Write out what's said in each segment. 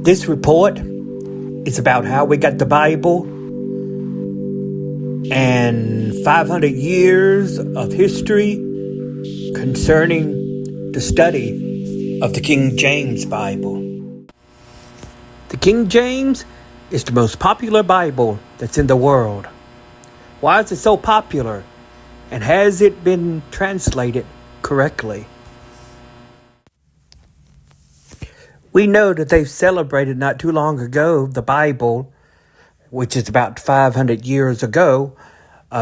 This report is about how we got the Bible and 500 years of history concerning the study of the King James Bible. The King James is the most popular Bible that's in the world. Why is it so popular? And has it been translated correctly? We know that they've celebrated not too long ago the Bible, which is about 500 years ago,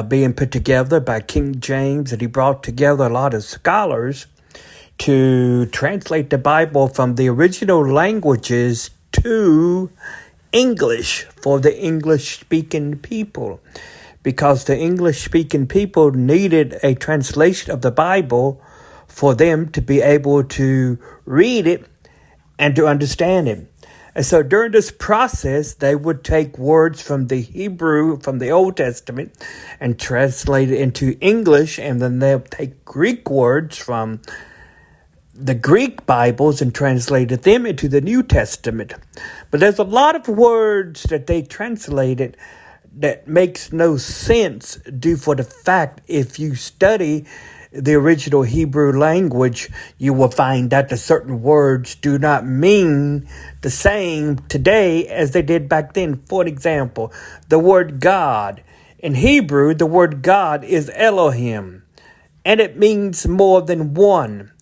being put together by King James, and he brought together a lot of scholars to translate the Bible from the original languages to English for the English-speaking people, because the English-speaking people needed a translation of the Bible for them to be able to read it and to understand it. And so during this process, they would take words from the Hebrew, from the Old Testament, and translate it into English, and then they'll take Greek words from the Greek Bibles and translated them into the New Testament. But there's a lot of words that they translated that makes no sense due for the fact if you study the original Hebrew language, you will find that the certain words do not mean the same today as they did back then. For example, the word God. In Hebrew, the word God is Elohim, and it means more than one.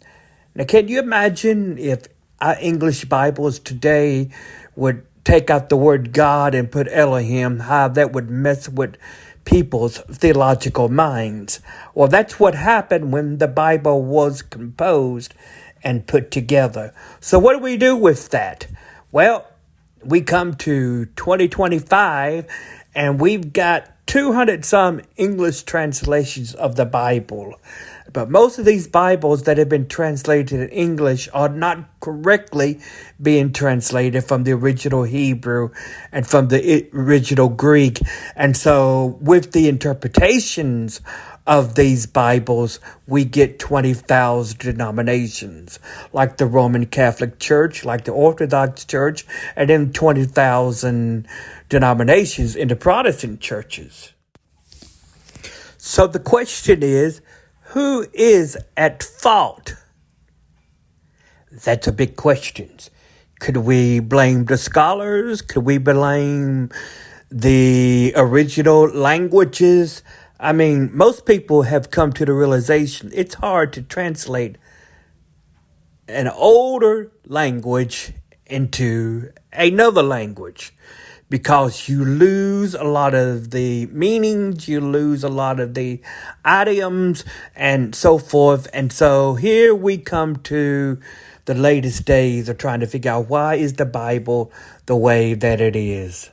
Now, can you imagine if our English Bibles today would take out the word God and put Elohim, how that would mess with people's theological minds? Well, that's what happened when the Bible was composed and put together. So what do we do with that? Well, we come to 2025 and we've got 200 some English translations of the Bible. But most of these Bibles that have been translated in English are not correctly being translated from the original Hebrew and from the original Greek. And so with the interpretations of these Bibles, we get 20,000 denominations, like the Roman Catholic Church, like the Orthodox Church, and then 20,000 denominations in the Protestant churches. So the question is, who is at fault? That's a big question. Could we blame the scholars? Could we blame the original languages? I mean, most people have come to the realization it's hard to translate an older language into another language, because you lose a lot of the meanings, you lose a lot of the idioms, and so forth. And so here we come to the latest days of trying to figure out, why is the Bible the way that it is?